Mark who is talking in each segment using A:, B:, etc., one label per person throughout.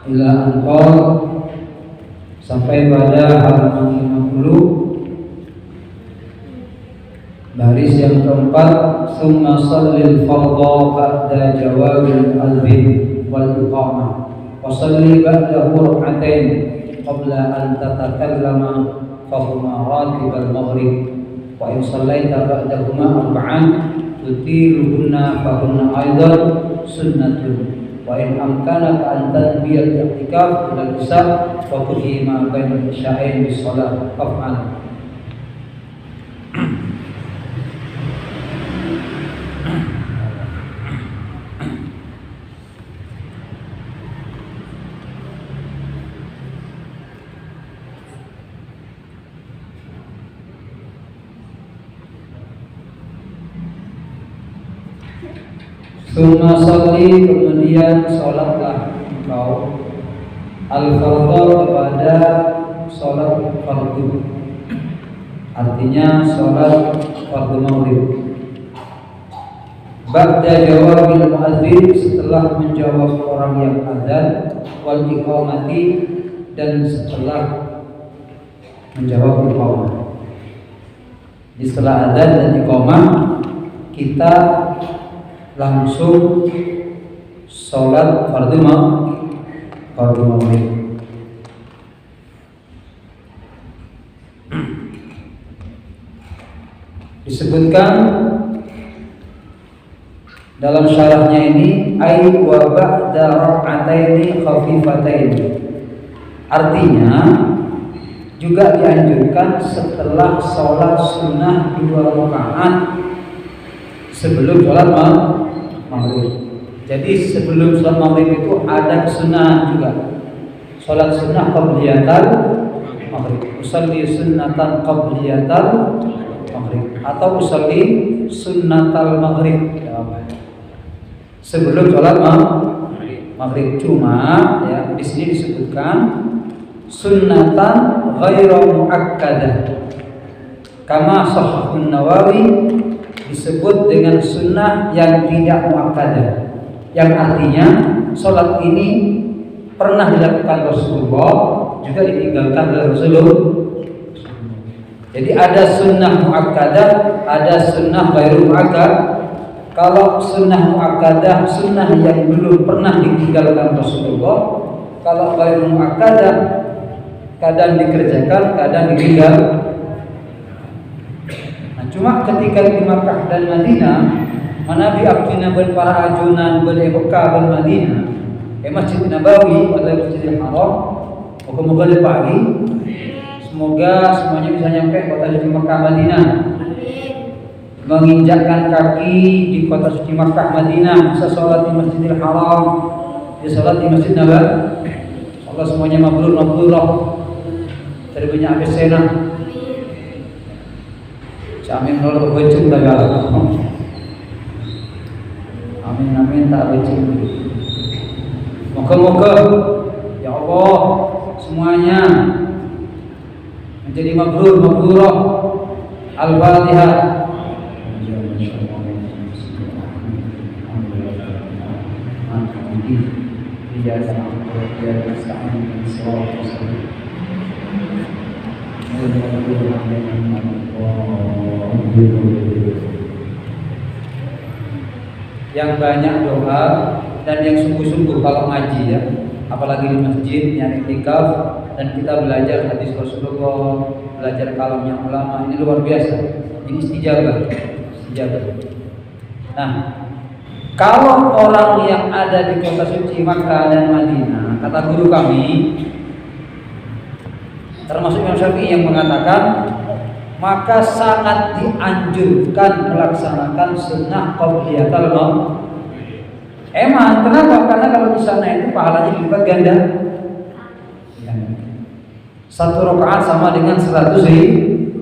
A: ila anqal sampai pada halaman 50 baris yang keempat. Summa shallil fardha ba'da jawabil adzan wal iqamah wa shalli ba'dahu rak'atain qabla an tatakallama fa huma ratibal maghrib wa in shallaita ba'dahuma arba'an tutiluhunna fa hunna aidan sunnatun wa in amkanaka an tanbiyal i'tikaf ila isya wa qudi ma bainal isya'ain bis shalah fa'al. Summa sholli, kemudian sholatlah engkau al-fardha kepada sholat fardu, artinya sholat fardu maghrib. Ba'da jawabil muadzin, setelah menjawab orang yang adzan, wal iqamati, dan setelah menjawab iqamah. Jadi setelah adzan dan iqamah kita langsung sholat fardu maghrib. Disebutkan dalam syarahnya ini ay wa ba'da rak'ataini khafifataini, artinya juga dianjurkan setelah sholat sunnah 2 rakaat sebelum sholat maghrib. Jadi sebelum sholat maghrib itu ada sunnah juga, sholat sunnah qabliyatal maghrib, usalli sunnatan qabliyatal maghrib, atau usalli sunnatal maghrib sebelum sholat maghrib. Cuma ya di sini disebutkan sunnatan ghairu muakkadah, kama Shahihun Nawawi disebut dengan sunnah yang tidak muakkadah, yang artinya sholat ini pernah dilakukan Rasulullah, juga ditinggalkan oleh Rasulullah. Jadi ada sunnah muakkadah, ada sunnah ghairu muakkadah. Kalau sunnah muakkadah, sunnah yang belum pernah ditinggalkan Rasulullah. Kalau ghairu muakkadah, kadang dikerjakan, kadang ditinggal. Cuma ketika di Makkah dan Madinah, Nabi abdina bil para ajunan bil Mekah dan Madinah, Masjid Nabawi atau Masjidil Haram, moga-moga pagi. Semoga semuanya bisa nyampe kota suci Makkah Madinah, menginjakkan kaki di kota suci Makkah Madinah, bisa sholat di Masjidil Haram, bisa sholat di Masjid Nabawi. Allah semuanya mabrur dari banyak abisena. Amin kalau bocor tak galak. Amin tak bocor. Moga-moga ya Allah semuanya menjadi mabrurah. Al-Fatihah. Yang banyak doa dan yang sungguh-sungguh kalau ngaji ya, apalagi di masjid nyari iktikaf dan kita belajar hadis Rasulullah, belajar kalamnya ulama, ini luar biasa. Ini istijabah. Nah, kalau orang yang ada di kota suci Makkah dan Madinah, kata guru kami, termasuk Imam Syafi'i yang mengatakan, maka sangat dianjurkan melaksanakan sunnah qabliyatal maghrib. Emang kenapa? Karena kalau di sana itu pahalanya dilipat ganda. Satu rakaat sama dengan 100 ribu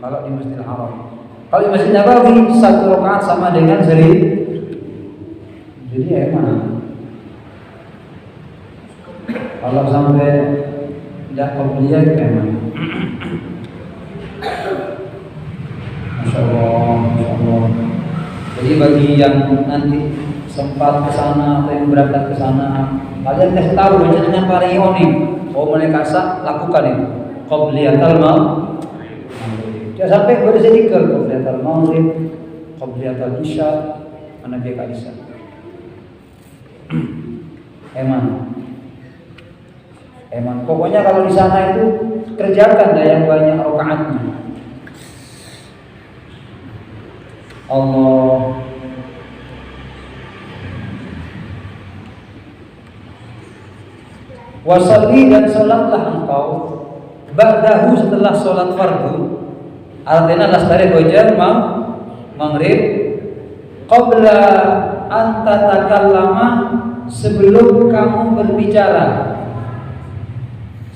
A: kalau di Masjidil Haram. Kalau di Masjid Nabawi satu rakaat sama dengan 1000. Jadi emang kalau sampai tidak qabliyah emang. Masya Allah. Jadi bagi yang nanti sempat ke sana atau yang berangkat ke sana, kalian kasih tahu dengan parioni, oh mereka lakukan itu. Qabliyatul maghrib. Jangan sampai berzikir qabliyatul maghrib, qabliyatul isya, mana dia isya. Eman. Pokoknya kalau di sana itu kerjakan dah yang banyak rakaatnya. Allah. Wasalli dan salatlah engkau ba'dahu setelah salat fardu. Artinya lastari fajar maghrib qabla an tatakallama, sebelum kamu berbicara.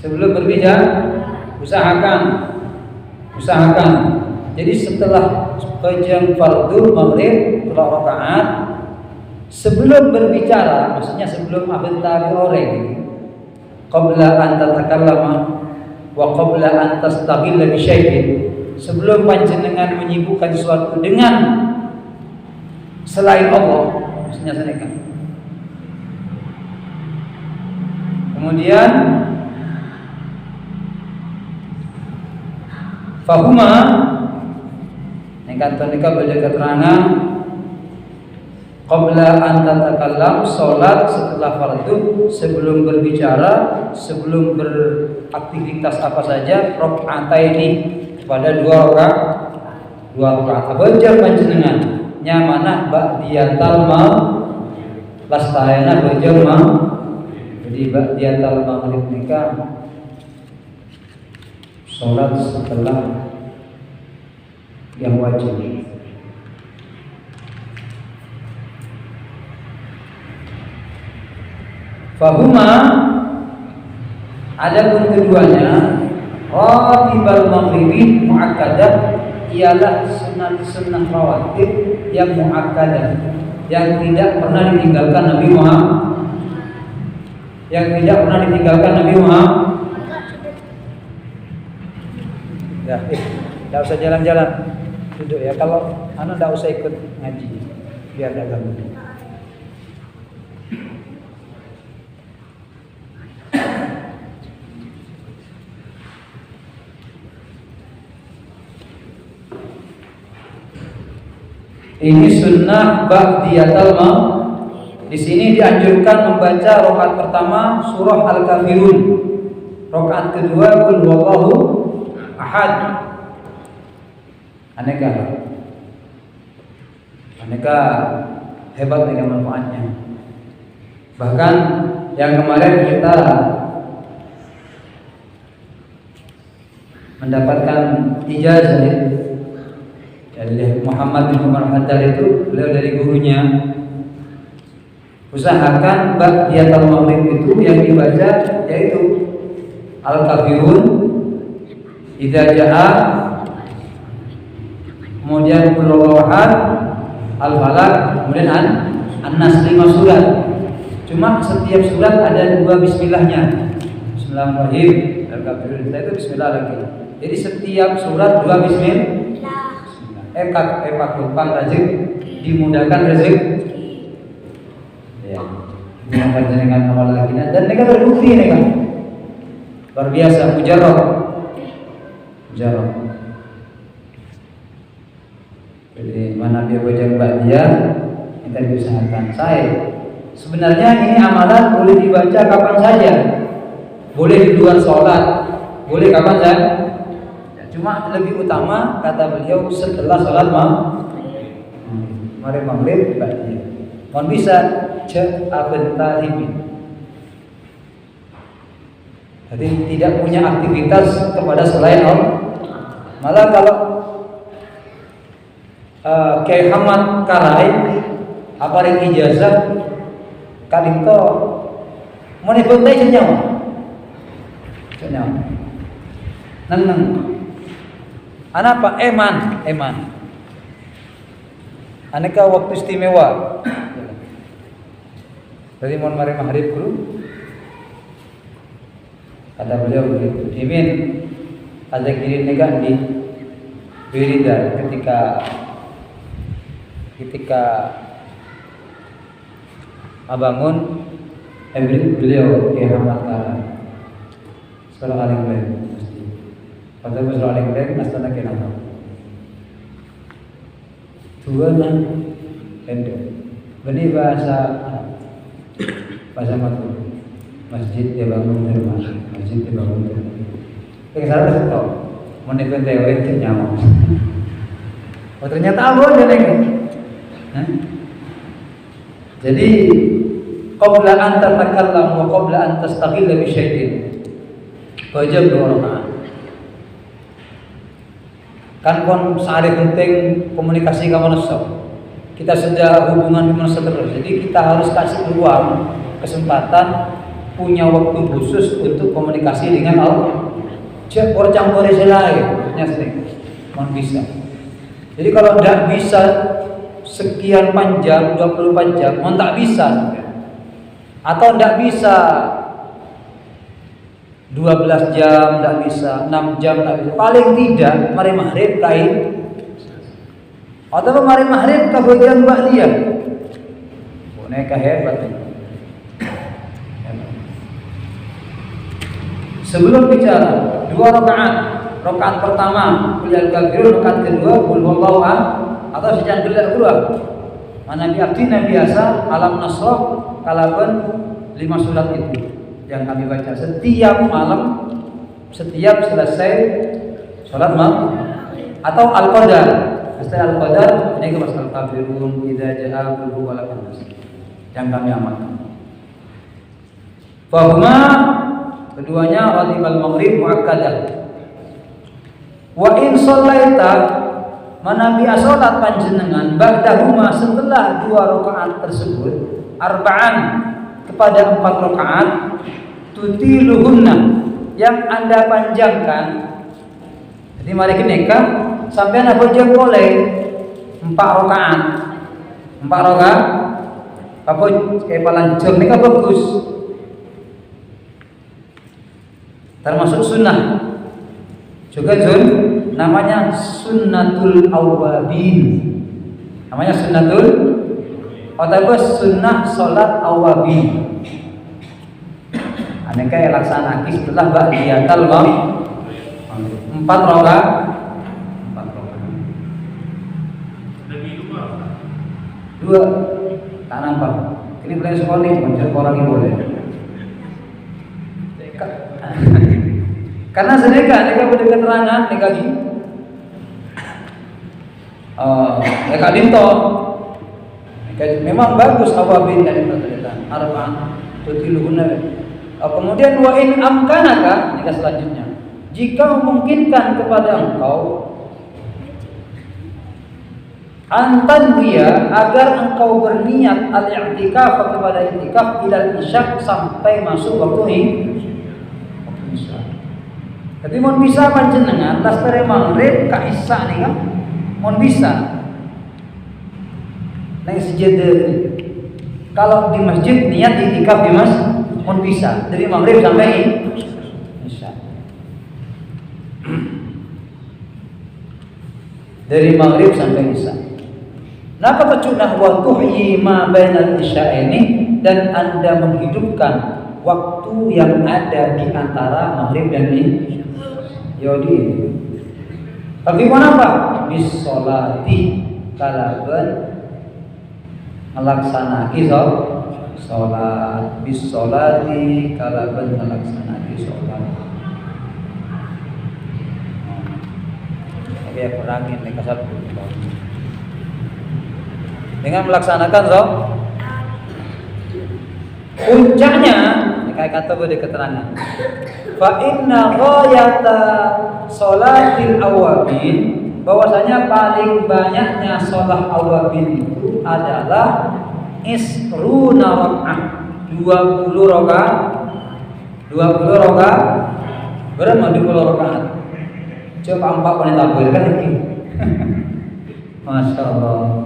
A: Sebelum berbicara usahakan. Jadi setelah fajar fardu maghrib 3 rakaat, sebelum berbicara, maksudnya sebelum abentari oreng, qabla an tatakallama wa qabla an tastaghilla bi syai'in, sebelum panjenengan menyibukkan sesuatu dengan selain Allah, maksudnya senekan. Kemudian fahuma nekan nika beda keterangan qabla an tatakallam, salat setelah fardu, sebelum berbicara, sebelum beraktivitas apa saja, rakaataini pada 2 rakaat. Baca panjenengan nyamanah ba'diyatal lastayana baca jadi ba'diyatal maghrib nika salat setelah yang wajib. Fahuma, adapun keduanya, ratibal maghribi muakkadah, ialah sunnah rawatib yang muakkadah, yang tidak pernah ditinggalkan Nabi Muhammad. Ya, tidak usah jalan-jalan, duduk ya. Kalau anu tidak usah ikut ngaji, biar tidak ganggu. Ini sunnah ba'diyatul maghrib. Di sini dianjurkan membaca rakaat pertama surah Al-Kafirun, rakaat kedua qul huwallahu ahad. Aneka hebat dengan manfaatnya. Bahkan yang kemarin kita mendapatkan ijazah dari Muhammad bin Umar Haddad itu, beliau dari gurunya, usahakan ba'diyatul maghrib itu yang dibaca yaitu Al-Kafirun, Idza Jaa, kemudian Qul huwallahu ahad, Al-Falaq, kemudian An-Nas, 5 surat. Cuma setiap surat ada 2 bismillahnya. Bismillahirrahmanirrahim, Al-Kafirun, itu bismillah lagi. Jadi setiap surat 2 bismillah. Pak rezeki, dimudahkan rezeki. Ya, dimudahkan dengan amal lagi. Dan mereka terbukti ini kan, luar biasa, mujarrab. Jadi mana dia belajar dia, kita diusahakan. Sebenarnya ini amalan boleh dibaca kapan saja, boleh di luar sholat, boleh kapan saja. Cuma lebih utama kata beliau setelah sholat maghrib ba'diyah. Mohon bisa cek abentaribi. Jadi tidak punya aktivitas kepada selain Allah. Malah kalau Kiai Hamad Karai aparik ijazah kadito monipun teh cenyawa. Neng. Anak apa? Eman. Aneka waktu istimewa. Jadi mohon mari maghrib dulu. Kata beliau begitu. Imin ada kiri negah di wirida ketika Abangun beliau ke Hamad Kara sekolah aling lain mesti pada sekolah aling lain astana ke nama dua nang endo beli bahasa matu masjid dia bangun terus masjid dia bangun terus saya tahu menikmati teori itu nyawa oh ternyata abon dia jadi qabla an tatakallam wa qabla an tastaqilla bi syai'in wajib 2 rakaat. Kan kon sehari penting komunikasi ke manusia. Kita sudah hubungan dengan manusia terus. Jadi kita harus kasih ruang, kesempatan punya waktu khusus untuk komunikasi dengan Allah. Cek campur lain, sering mon bisa. Jadi kalau tidak bisa sekian panjang 24 jam, mon tak bisa. Atau tidak bisa 12 jam, tidak bisa 6 jam, tidak bisa. Paling tidak mari maghrib kain atau mari maghrib kebagian dia. Boneka hebat ini. Sebelum bicara 2 rakaat, rakaat pertama kuliah kafirun, rakaat kedua qul huwallahu ahad atau sejan gelar kedua. Mana biabdina biasa alam nasrah kalaban 5 surat itu yang kami baca setiap malam setiap selesai sholat malam atau al-qadar. Setelah al-qadar ini ke pasal kafirun idza jaa qul huwallahu yang kami amalkan. Fahuma keduanya ratibal maghrib muakkadah. Wa in shallaita manabi salat panjenengan ba'dahuma setelah 2 rakaat tersebut arba'an kepada 4 rakaat tutiluhunna yang Anda panjangkan. Jadi mari kita sampai apa jam boleh 4 rakaat. 4 rakaat apa kayak palancur ini kan bagus. Termasuk sunnah. Juga namanya sunnatul awabin. Namanya sunnatul atau sunnah salat awabin. Aneka yang laksana setelah ba'diyatul maghrib 4 rakaat. Dua tak nampak. Ini boleh sekolah nih, macam orang ini boleh. Karena mereka boleh keterangan mereka gini. Mereka dinto. Memang bagus awabin dari perkataan arba'an tutiluhunna. Kemudian wa in amkanaka ini selanjutnya. Jika memungkinkan kepada engkau antan dia agar engkau berniat al-i'tikaf kepada i'tikaf ila isya sampai masuk waktu isya. Tapi mau bisa panjenengan tas tere maghrib ka isya nih kan? Mau bisa. Nah sejadah kalau di masjid niat i'tikaf di mas mau bisa dari maghrib sampai isya. Dari maghrib sampai isya. Napa kecunah wa tuhyi ma bainal isya ini dan Anda menghidupkan waktu yang ada di antara maghrib dan isya. Yodi. Tapi kenapa? Bis sholati kalaban melaksanakan sholat bis sholati kalaban melaksanakan sholat. Oke, kurangin nih kasar. Dengan melaksanakan puncaknya kayak kata pada keterangan fa inna ghayata sholatil awabin bahwasanya paling banyaknya sholat awabin itu adalah isruna rakaat 20 rakaat berapa 20 rakaat coba 4 wanita kan ini Masya Allah.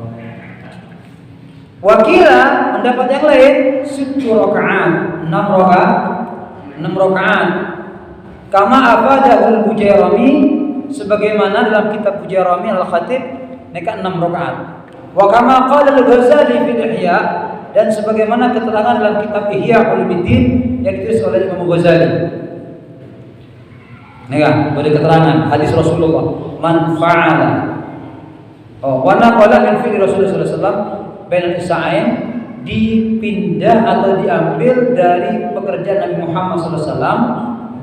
A: Wakila pendapat yang lain 7 rakaat 6 rakaat kama afadahul Bujairami sebagaimana dalam kitab Bujairami al-Khatib mereka 6 rakaat wa kama qala al-Ghazali fil Ihya dan sebagaimana keterangan dalam kitab Ihya Ulumuddin yang ditulis oleh Imam Ghazali. Ini kan beri keterangan hadis Rasulullah, man fa'ala wa naqala min fi'li Rasulullah sallallahu alaihi wasallam bainal isa'ain, dipindah atau diambil dari pekerjaan Nabi Muhammad sallallahu alaihi wasallam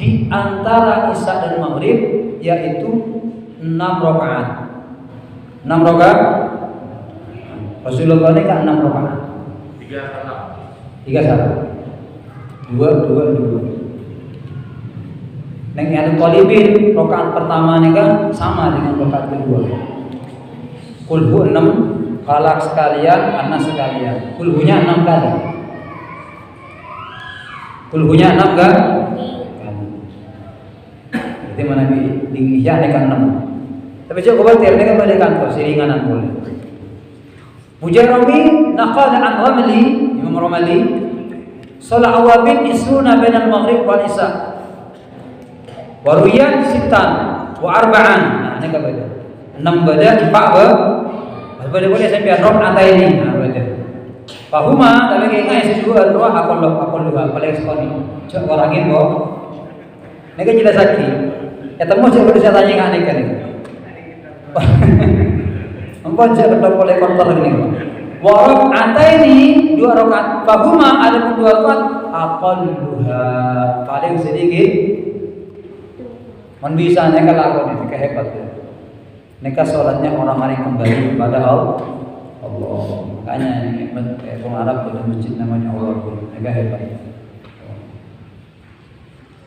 A: di antara Isya dan Maghrib, yaitu 6 rakaat. 6 rakaat. Rasulullah ini kan 6 rakaat. 3 salam. 2. Neng Abu Thalibin rakaat pertama ini kan sama dengan rakaat kedua. Kulhu 6, Falak sekalian, Anas sekalian. Kulhunya 6 kali. Kulhunya 6 kan? Berarti mana di Ihya ini kan 6. Tapi coba khawatir ini kan pada kantor siringanan boleh. Mujarrami naqala an Ramli, Imam Ramli, salat awabin isruna bainal maghrib wal isya. Waruyan sitan wa arba'an. Nah, ini kan beda. 6 beda, 4 beda boleh sampai rakaat ini. Nah, beda. Fahuma tapi kayaknya sesuatu dua akal dua paling sekali. Coba orangin boh. Ini kan jelas lagi. Ya temu coba saya tanya kan ini kan. Engkau jangan boleh kotor ini. Wa rakaat ini 2 rakaat. Fahuma ada pun 2 rakaat aqalluha paling sedikit. Man bisa neka lakukan itu kehebat ya. Neka sholatnya orang-orang yang kembali kepada Allah. Makanya ini orang Arab ada masjid namanya Allah. Neka hebat.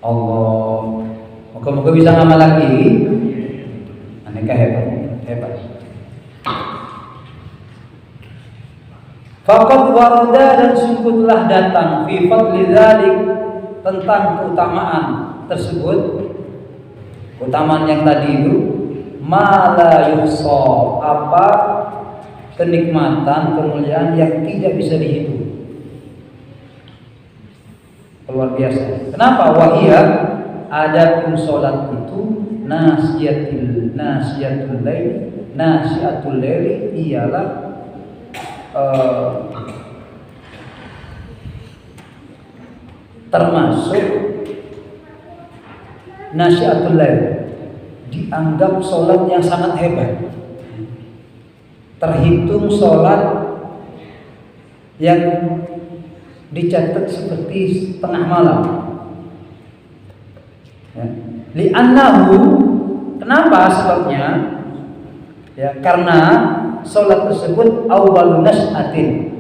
A: Allah. Moga-moga bisa ngamal lagi. Neka hebat. Faqad warada dan sungguh telah datang fi fadli dzalik tentang keutamaan tersebut. Keutamaan yang tadi itu mala yuhsa, apa kenikmatan, kemuliaan yang tidak bisa dihitung. Luar biasa. Kenapa? Wahia adapun salat itu nasiatul lail ialah termasuk nasiatul lail, dianggap sholat yang sangat hebat, terhitung sholat yang dicatat seperti tengah malam ya. Li'annahu, kenapa sebabnya ya, karena sholat tersebut awwalun nas'atin,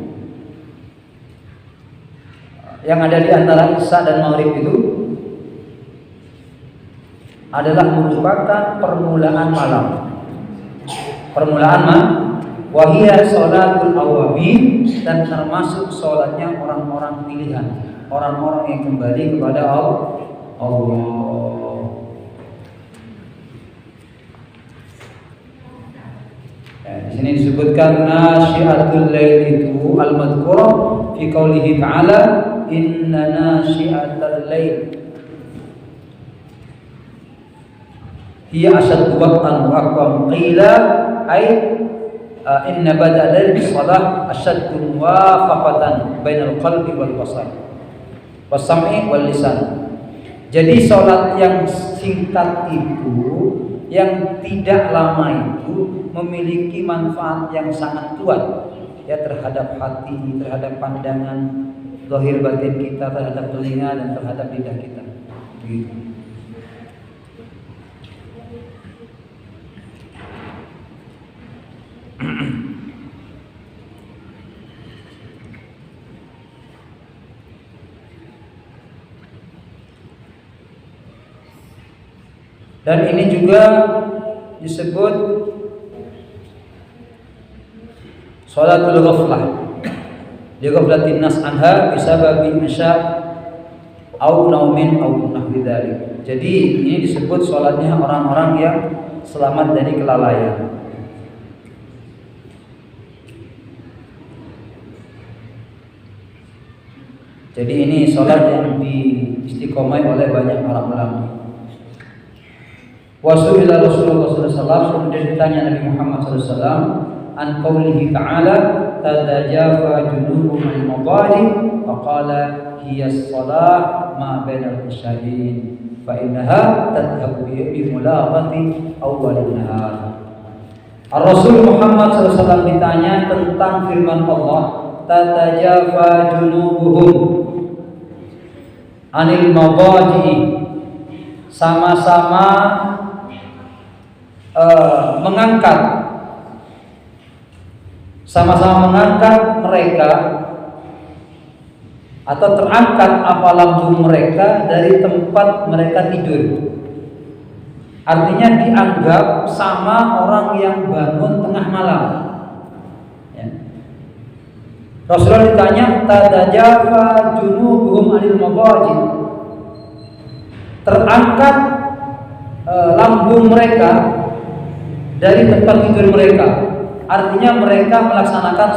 A: yang ada di antara Isya dan Maghrib itu adalah merupakan permulaan malam. Permulaan wahiyah sholatul awabin, dan termasuk sholatnya orang-orang pilihan, orang-orang yang kembali kepada Allah. Ya, di sini disebutkan nasyiatul lail itu al-madhkurah fi qaulihi ta'ala inna nasyiatal lail hiya asyaddu waqtan wa aqwam qila ay inna badal salah asyaddu muwafaqatan bainal qalbi wal basar was sam'i wal lisan. Jadi salat yang singkat itu, yang tidak lama itu memiliki manfaat yang sangat kuat ya terhadap hati, terhadap pandangan zahir batin kita, terhadap telinga dan terhadap lidah kita. Begitu. Dan ini juga disebut sholatul ghaflah, li ghaflatin nas anha bisababi isya au naumin au nahwi dzalik. Jadi ini disebut sholatnya orang-orang yang selamat dari kelalaian. Jadi ini sholat yang diistiqomai oleh banyak para ulama. Wasu'ila Rasulullah SAW, kemudian ditanya Nabi Muhammad SAW, an qawlihi ta'ala tatajafa junubuhum anil madaji faqala hiya as-salah ma bainal isyain fa innaha tadhhabu bi mulaghati awwalin nahar. Rasul Muhammad SAW ditanya tentang firman Allah tatajafa junubuhum anil madaji, sama-sama mengangkat mereka atau terangkat apa lambung mereka dari tempat mereka tidur. Artinya dianggap sama orang yang bangun tengah malam. Ya. Rasulullah ditanya tatajafa junubuhum anil madaji, terangkat lambung mereka dari tempat tidur mereka. Artinya mereka melaksanakan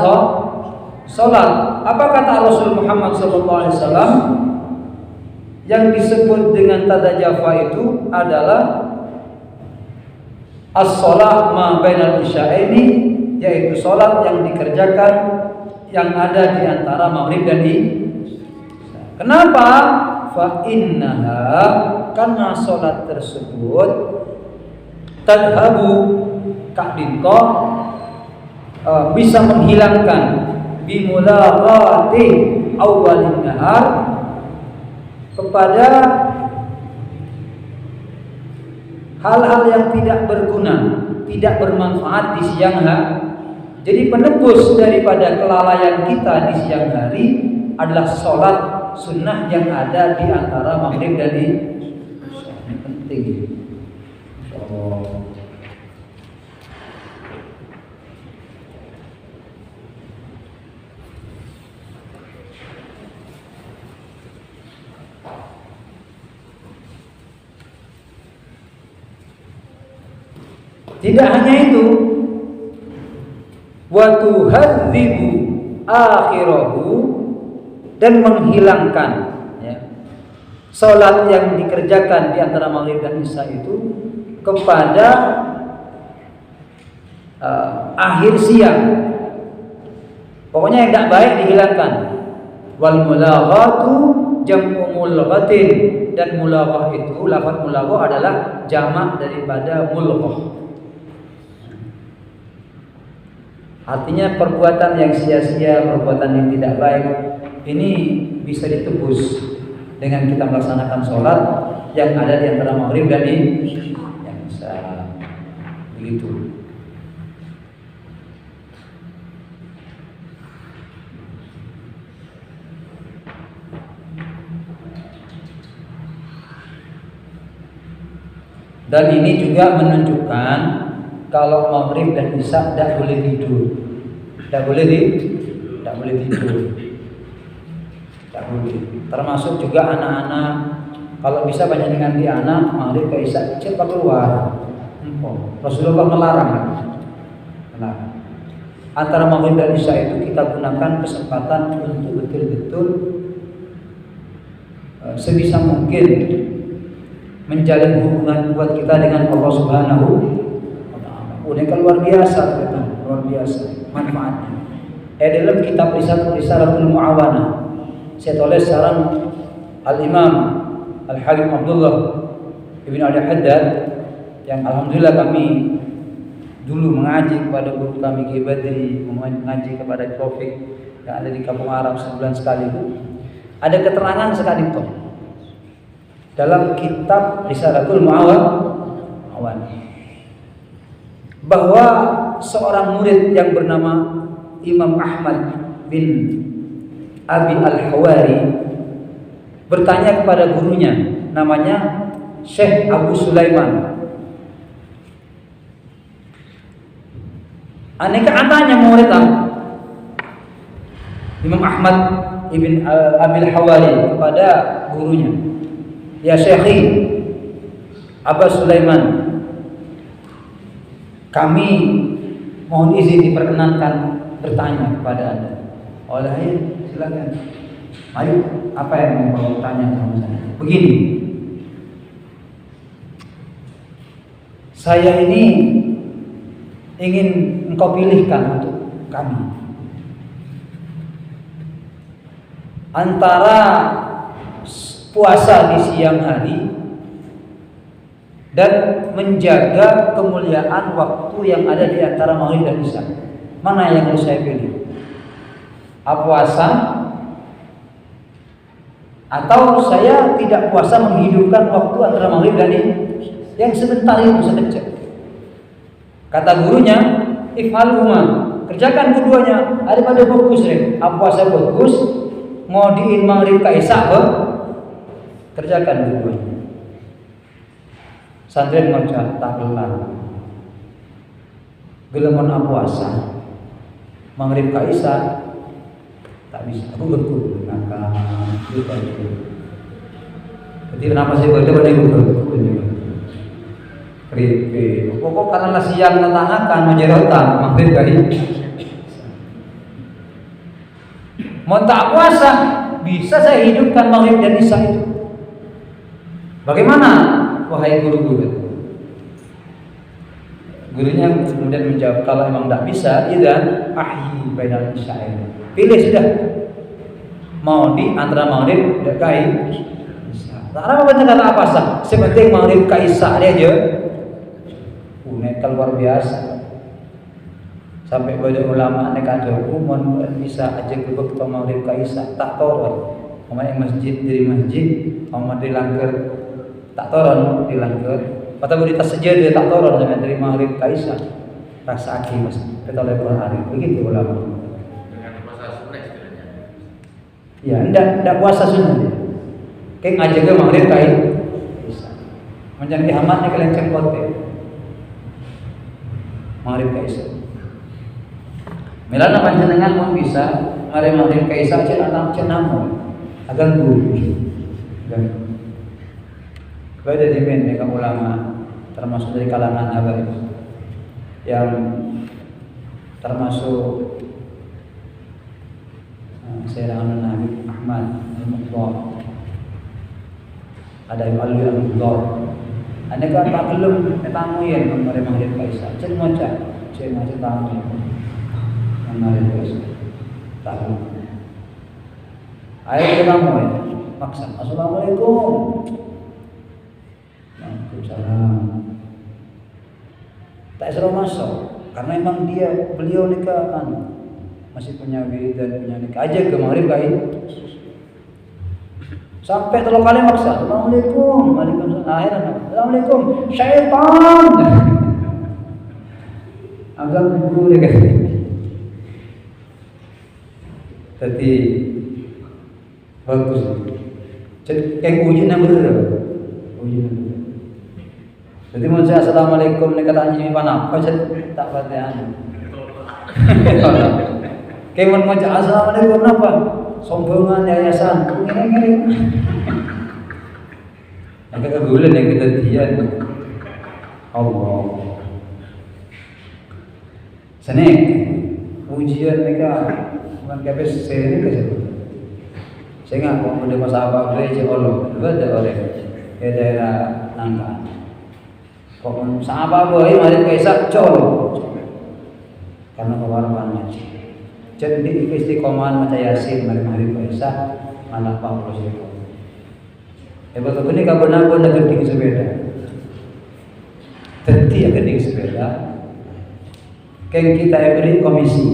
A: sholat. Apa kata Rasul Muhammad SAW? Yang disebut dengan tatajafa itu adalah as-sholat ma bainal isya'ini, yaitu sholat yang dikerjakan yang ada di antara maghrib dan isya. Kenapa? Fa innaha, karena sholat tersebut tadhabu ka'dinqa, bisa menghilangkan bimulaghati awwalin nahar, kepada hal-hal yang tidak berguna, tidak bermanfaat di siang hari. Jadi penebus daripada kelalaian kita di siang hari adalah sholat sunnah yang ada di antara maghrib dan isya. Ini penting. Tidak hanya itu, wa tuhadzibu akhirahu, dan menghilangkan salat yang dikerjakan di antara maghrib dan isya itu kepada akhir siang. Pokoknya yang tidak baik dihilangkan. Wal mulaghatu jam'u mulghatin, dan mulaghah itu, lafaz mulaghah adalah jamak daripada mulghah. Artinya perbuatan yang sia-sia, perbuatan yang tidak baik ini bisa ditebus dengan kita melaksanakan sholat yang ada di antara maghrib dan yang bisa begitu. Dan ini juga menunjukkan kalau maghrib dan isya tidak boleh tidur, tidak boleh tidur, tidak boleh. Termasuk juga anak-anak, kalau bisa banyak dengan di anak, maghrib ke isya cepat keluar. Rasulullah melarang. Antara maghrib dan isya itu kita gunakan kesempatan untuk betul-betul sebisa mungkin menjalin hubungan buat kita dengan Allah Subhanahu. Ini kan luar biasa, luar biasa manfaatnya. Dalam kitab Risalatul Mu'awana, saya tulis sekarang Al-Imam Al-Habib Abdullah Ibn Al-Haddad, yang alhamdulillah kami dulu mengaji kepada guru kami Ki Badri, mengaji kepada Taufik yang ada di Kampung Arab sebulan sekali itu. Ada keterangan sekali itu dalam kitab Risalatul Mu'awana, bahwa seorang murid yang bernama Imam Ahmad bin Abi Al-Hawari bertanya kepada gurunya, namanya Syekh Abu Sulaiman. Aneka antanya murid Imam Ahmad ibn Abi Al-Hawari kepada gurunya, ya Syekhi Abu Sulaiman, kami mohon izin diperkenankan bertanya kepada Anda. Oleh silakan. Ayo, apa yang mau tanya sama saya? Begini, saya ini ingin engkau pilihkan untuk kami. Antara puasa di siang hari dan menjaga kemuliaan waktu yang ada di antara maghrib dan isya, mana yang harus saya pilih? Puasa atau saya tidak puasa menghidupkan waktu antara maghrib dan yang sebentar itu sekejap? Kata gurunya, if'alhuma, kerjakan keduanya daripada fokus puasa fokus ngodiin maghrib ka isya kerjakan keduanya. Santri ngocak tak gelar gelemun puasa maghrib ka isya tak bisa, aku berkudu maka lupa itu. Jadi kenapa saya pada berkudu kripe pokok karena siang ngetanakan menjerotan maghrib ka mau tak puasa bisa saya hidupkan maghrib dan isya itu. Bagaimana wahai guru-guru? Gurunya kemudian menjawab, kalau memang tidak bisa, idzan ahyi bainal isyain. Pilih sudah. Mau di antara maghrib dan isya. Tak apa kata apa sah. Sepenting maghrib ka isya dia aja. Nekal luar biasa. Sampai banyak ulama nek ada hukuman bisa aja ke waktu maghrib ka isya tak turun. Pemain masjid dari masjid, pemain di langgar tak turun di langgar. Atau berita sejadah tak turun sampai dari maghrib ka isya. Rasa aki mas, kita lebar hari begitu ulama.
B: Dengan puasa sunnah istilahnya.
A: Ya, enggak puasa sunnah. Kayak ngajak ke maghrib ka isya. Menjadi amatnya kalian cengkote. Maghrib ka isya. Milana panjenengan pun bisa maghrib ka isya cenah cenah agan guru. Beda dimen dengan ulama termasuk dari kalangan Habaib yang termasuk Sayyidina Nabi Ahmad al-Muqtar, ada yang alwi al-Muqtar. Anda kan tak belum tamu yang maghrib ka isya cen maca tamu maghrib ka isya tak belum. Ayo kita mulai maksa. Assalamualaikum. Waalaikumsalam. Tak suruh masuk karena memang beliau nikah kan masih punya wiridan punya nikah aja ke maghrib kain. Sampai 3 kali maksa. Assalamualaikum. Waalaikumsalam. Akhirnya Assalamualaikum. Syaitan. Agak guru dia kata. Jadi bagus. Yang ujian yang benar. Jadi mau saya assalamualaikum ni kata ini mana? Kau tak perhatian. Kayak mau assalamualaikum apa? Sombongan yayasan. Ini. Yang kegulan yang kita tian. Allah. Senek ujian mereka bukan kebes seni ke situ. Saya nggak mau mendengar sahabat belajar Allah, beda oleh ke daerah Nangka. Kok sahabat boy mari kaisa colo. Karena kewarapan ngaji. Jadi istiqomahan maca Yasin mari kaisa anak Pak Presiden. Betul ini kapan nak gending sepeda. Tenti gending sepeda. Keng kita beri komisi.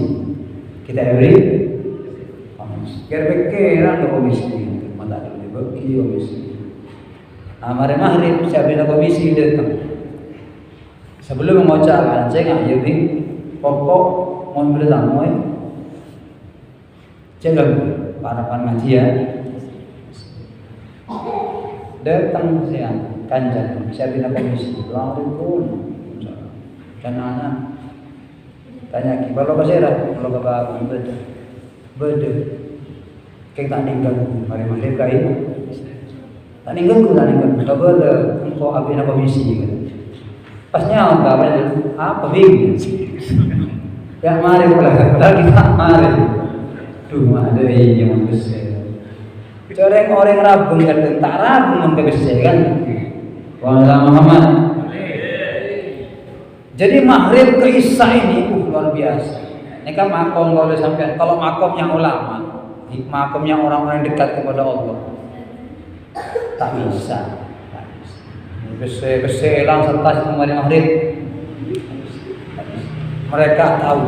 A: Kita beri kira-kira ke komisi, mata dibagi komisi. Amare maghrib saya bina komisi datang. Sebelum mengucapkan saya nggak jadi pokok mau beritamu jangan para pengajian datang saya kanjan saya bina komisi. Assalamualaikum. Dan anak tanya kalau ke saya kalau ke bapak beda. Kayak tak ninggal, mari maghrib kain. Tak ninggal. Coba ada engkau abis nak komisi kan. Pasnya apa bingung? Ya mari pula, kita mari. Tuh ada yang besar. Orang rabung kan, tak rabung kan besar kan. Waalaikumsalam Muhammad. Jadi maghrib ke isya ini luar biasa. Ini kan makom kalau sampai kalau makomnya ulama, makomnya orang-orang yang dekat kepada Allah, tak bisa. Keselang serta kemarin maghrib. Mereka tahu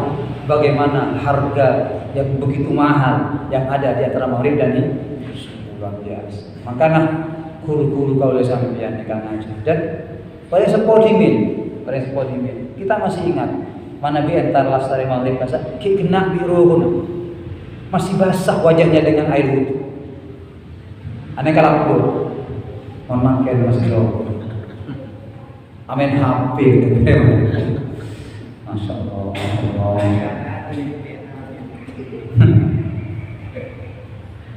A: bagaimana harga yang begitu mahal yang ada di antara maghrib dan ini luar biasa. Makanya guru-guru kalau sampeyan ikan aja dan paling sepodimin. Kita masih ingat mana bi entar lastari maghrib basah ki kena biru masih basah wajahnya dengan air wudu. Aneh kalau memakai masih jauh. Amin HP Masya Allah.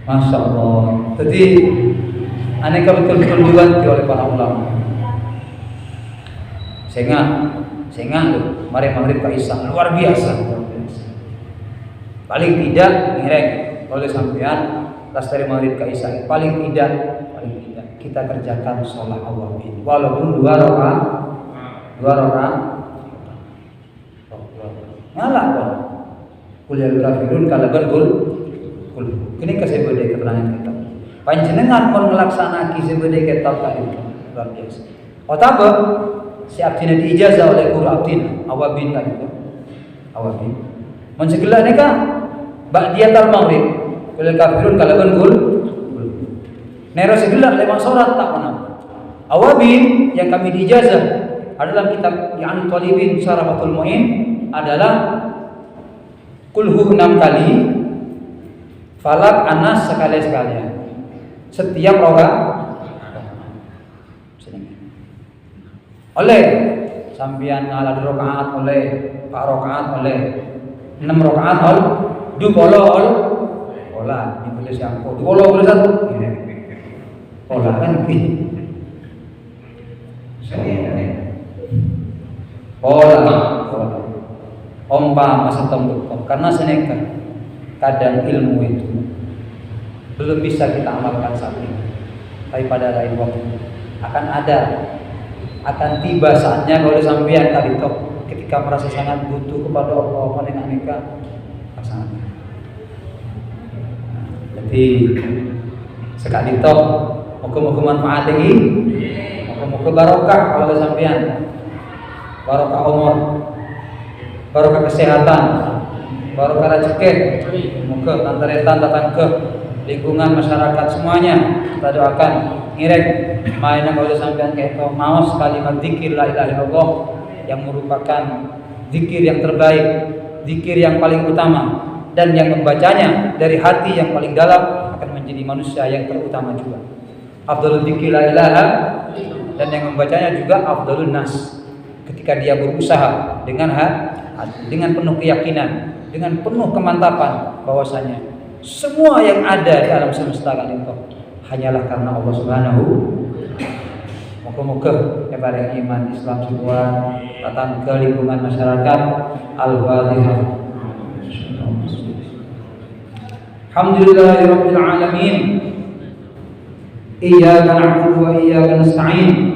A: Masya Allah. Jadi aneh betul-betul diwanti oleh para ulama. Sehingga mari maghrib ke isya luar biasa. Paling tidak ngerek oleh sampean lastari maghrib ke isya paling tidak kita kerjakan sholat awabin walaupun dua rakaat ngalah kok kuliah kafirun kalaban kul ini kasebede keterangan kita panjenengan pun melaksanakan sebede kita tadi luar biasa otaba si abdina diijazah oleh guru abdina awabin tadi awabin mensegala neka ba'diyatal maghrib kuliah kafirun kalaban kul nero segelar lewat sholat tak pernah. Awabin yang kami diijazah adalah kitab yang Talibin Syarafatul Mu'in adalah kulhu 6 kali, falak anas sekali-sekalian. Setiap rokaat. Oleh sambian ala rokaat oleh pak rokaat oleh 6 rokaat ol du bolo ol olah ini boleh siapa du bolo boleh satu. Pola kan gitu. Pola. Ompa masa tembok. Karena seneka kadang ilmu itu belum bisa kita amalkan saat ini. Tapi pada lain waktu akan tiba saatnya kalau sampean tadi toh ketika merasa sangat butuh kepada Allah dengan aneka pasangan. Jadi sekali toh muka-muka manfaat lagi, muka-muka barokah kalau sampean, barokah umur, barokah kesehatan, barokah rezeki, muka tantaretan datang ke lingkungan masyarakat semuanya kita doakan. Ngirek mainan kalau sampean kayak itu mau kalimat zikir la ilaha illallah yang merupakan zikir yang terbaik, zikir yang paling utama dan yang membacanya dari hati yang paling dalam akan menjadi manusia yang terutama juga. Afdalul dzikri la ilaha dan yang membacanya juga afdalun nas ketika dia berusaha dengan penuh keyakinan, dengan penuh kemantapan bahwasanya semua yang ada di alam semesta kali itu hanyalah karena Allah Subhanahu. Moga-moga kepada iman Islam semua datang ke lingkungan masyarakat. Al-Fatihah. Alhamdulillahirabbil alamin. Iyyaka na'budu wa iyyaka nasta'in.